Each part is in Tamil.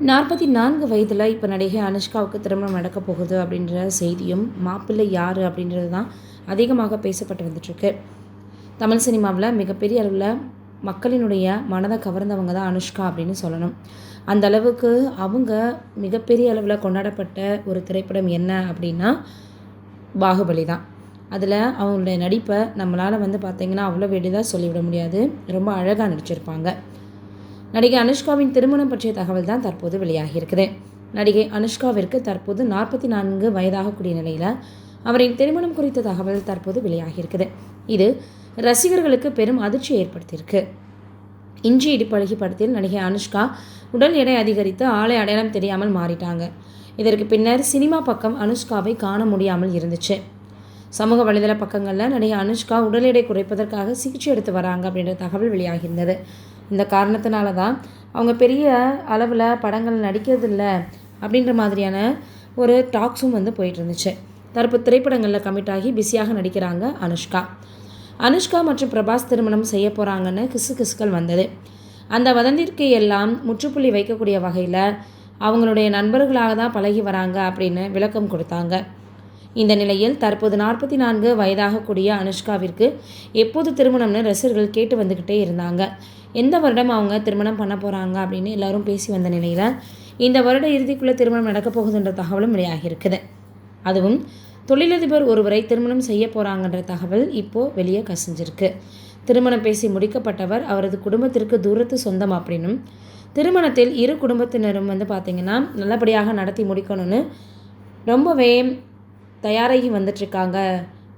44 வயதில் இப்போ நடிகை அனுஷ்காவுக்கு திருமணம் நடக்க போகுது அப்படின்ற செய்தியும் மாப்பிள்ளை யார் அப்படின்றது தான் அதிகமாக பேசப்பட்டு வந்துட்டுருக்கு. தமிழ் சினிமாவில் மிகப்பெரிய அளவில் மக்களினுடைய மனதை கவர்ந்தவங்க தான் அனுஷ்கா அப்படின்னு சொல்லணும். அந்த அளவுக்கு அவங்க மிகப்பெரிய அளவில் கொண்டாடப்பட்ட ஒரு திரைப்படம் என்ன அப்படின்னா பாகுபலி தான். அதில் அவங்களுடைய நடிப்பை நம்மளால் பார்த்திங்கன்னா அவ்வளோ எளிதாக சொல்லிவிட முடியாது. ரொம்ப அழகாக நடிச்சிருப்பாங்க. நடிகை அனுஷ்காவின் திருமணம் பற்றிய தகவல் தான் தற்போது வெளியாகியிருக்குது. நடிகை அனுஷ்காவிற்கு தற்போது 44 வயதாகக்கூடிய நிலையில் அவரின் திருமணம் குறித்த தகவல் தற்போது வெளியாகியிருக்குது. இது ரசிகர்களுக்கு பெரும் அதிர்ச்சியை ஏற்படுத்தியிருக்கு. இஞ்சி இடிப்பழகி படத்தில் நடிகை அனுஷ்கா உடல் எடை அதிகரித்து ஆளை அடையாளம் தெரியாமல் மாறிட்டாங்க. இதற்கு பின்னர் சினிமா பக்கம் அனுஷ்காவை காண முடியாமல் இருந்துச்சு. சமூக வலைதள பக்கங்களில் நடிகை அனுஷ்கா உடல் எடை குறைப்பதற்காக சிகிச்சை எடுத்து வராங்க அப்படின்ற தகவல் வெளியாகியிருந்தது. இந்த காரணத்தினால தான் அவங்க பெரிய அளவில் படங்கள் நடிக்கிறதில்ல அப்படின்ற மாதிரியான ஒரு டாக்ஸும் போயிட்டு இருந்துச்சு. தற்போது திரைப்படங்களில் கமிட் ஆகி பிஸியாக நடிக்கிறாங்க அனுஷ்கா மற்றும் பிரபாஸ் திருமணம் செய்ய போகிறாங்கன்னு கிசுகிசுக்கள் வந்தது. அந்த வதந்திற்கு எல்லாம் முற்றுப்புள்ளி வைக்கக்கூடிய வகையில் அவங்களுடைய நண்பர்களாக தான் பழகி வராங்க அப்படின்னு விளக்கம் கொடுத்தாங்க. இந்த நிலையில் தற்போது 44 வயதாகக்கூடிய அனுஷ்காவிற்கு எப்போது திருமணம்னு ரசிகர்கள் கேட்டு வந்துக்கிட்டே இருந்தாங்க. எந்த வருடம் அவங்க திருமணம் பண்ண போகிறாங்க அப்படின்னு எல்லாரும் பேசி வந்த நிலையில் இந்த வருட இறுதிக்குள்ளே திருமணம் நடக்க போகுதுன்ற தகவலும் வெளியாகியிருக்குது. அதுவும் தொழிலதிபர் ஒருவரை திருமணம் செய்ய போகிறாங்கன்ற தகவல் இப்போது வெளியே கசிஞ்சிருக்கு. திருமணம் பேசி முடிக்கப்பட்டவர் அவரது குடும்பத்திற்கு தூரத்து சொந்தம் அப்படின்னும் திருமணத்தில் இரு குடும்பத்தினரும் பார்த்திங்கன்னா நல்லபடியாக நடத்தி முடிக்கணும்னு ரொம்பவே தயாராகி வந்துட்டுருக்காங்க.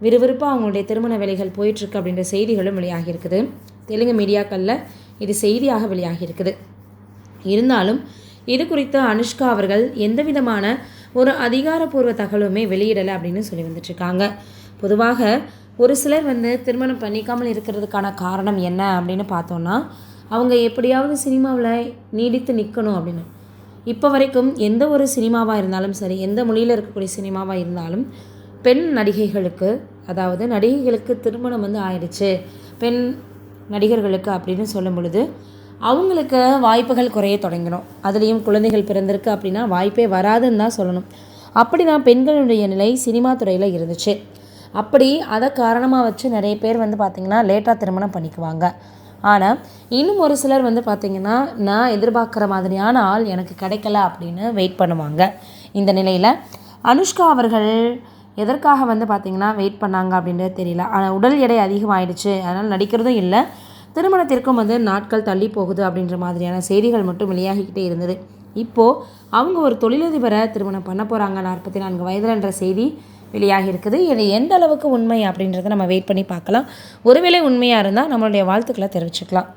விறுவிறுப்பாக அவங்களுடைய திருமண வேலைகள் போயிட்டுருக்கு அப்படின்ற செய்திகளும் வெளியாகியிருக்குது. தெலுங்கு மீடியாக்களில் இது செய்தியாக வெளியாகியிருக்குது. இருந்தாலும் இது குறித்து அனுஷ்கா அவர்கள் எந்த விதமான ஒரு அதிகாரப்பூர்வ தகவலுமே வெளியிடலை அப்படின்னு சொல்லி வந்துட்டுருக்காங்க. பொதுவாக ஒரு சிலர் திருமணம் பண்ணிக்காமல் இருக்கிறதுக்கான காரணம் என்ன அப்படின்னு பார்த்தோன்னா அவங்க எப்படியாவது சினிமாவில் நீடித்து நிற்கணும் அப்படின்னு. இப்போ வரைக்கும் எந்த ஒரு சினிமாவாக இருந்தாலும் சரி, எந்த மொழியில் இருக்கக்கூடிய சினிமாவாக இருந்தாலும் பெண் நடிகைகளுக்கு, அதாவது நடிகைகளுக்கு திருமணம் ஆயிடுச்சு பெண் நடிகர்களுக்கு அப்படின்னு சொல்லும் பொழுது அவங்களுக்கு வாய்ப்புகள் குறைய தொடங்கிடும். அதுலேயும் குழந்தைகள் பிறந்திருக்கு அப்படின்னா வாய்ப்பே வராதுன்னு தான் சொல்லணும். அப்படி தான் பெண்களுடைய நிலை சினிமா துறையில் இருந்துச்சு. அப்படி அதை காரணமாக வச்சு நிறைய பேர் பார்த்திங்கன்னா லேட்டாக திருமணம் பண்ணிக்குவாங்க. ஆனால் இன்னும் ஒரு சிலர் பார்த்திங்கன்னா நான் எதிர்பார்க்குற மாதிரியான ஆள் எனக்கு கிடைக்கல அப்படின்னு வெயிட் பண்ணுவாங்க. இந்த நிலையில் அனுஷ்கா அவர்கள் எதற்காக பார்த்திங்கன்னா வெயிட் பண்ணாங்க அப்படின்றது தெரியல. ஆனால் உடல் எடை அதிகமாகிடுச்சு, அதனால் நடிக்கிறதும் இல்லை, திருமணத்திற்கும் நாட்கள் தள்ளி போகுது அப்படின்ற மாதிரியான செய்திகள் மட்டும் வெளியாகிக்கிட்டே இருந்தது. இப்போது அவங்க ஒரு தொழிலதிபரை திருமணம் பண்ண போகிறாங்க 44 வயதுலன்ற செய்தி வெளியாகி இருக்குது. இது எந்த அளவுக்கு உண்மை அப்படின்றத நம்ம வெயிட் பண்ணி பார்க்கலாம். ஒருவேளை உண்மையாக இருந்தால் நம்மளுடைய வாழ்த்துக்களை தெரிவிச்சுக்கலாம்.